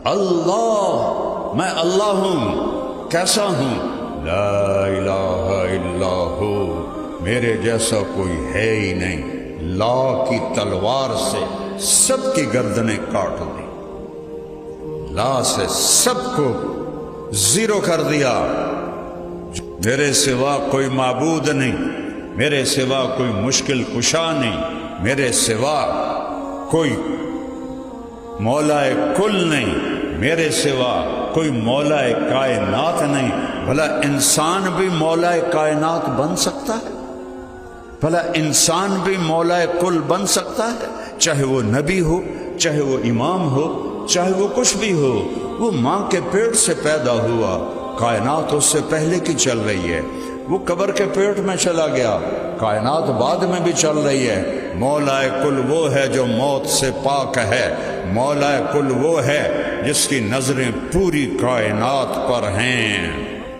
اللہ، میں اللہ ہوں، کیسا ہوں؟ لا الہ الا ہو، میرے جیسا کوئی ہے ہی نہیں۔ لا کی تلوار سے سب کی گردنیں کاٹ دی، لا سے سب کو زیرو کر دیا۔ میرے سوا کوئی معبود نہیں، میرے سوا کوئی مشکل کشا نہیں، میرے سوا کوئی مولا کل نہیں، میرے سوا کوئی مولا کائنات نہیں۔ بھلا انسان بھی مولا کائنات بن سکتا ہے؟ بھلا انسان بھی مولا کل بن سکتا ہے؟ چاہے وہ نبی ہو، چاہے وہ امام ہو، چاہے وہ کچھ بھی ہو، وہ ماں کے پیٹ سے پیدا ہوا، کائنات اس سے پہلے کی چل رہی ہے۔ وہ قبر کے پیٹ میں چلا گیا، کائنات بعد میں بھی چل رہی ہے۔ مولا کل وہ ہے جو موت سے پاک ہے، مولا کل وہ ہے جس کی نظریں پوری کائنات پر ہیں۔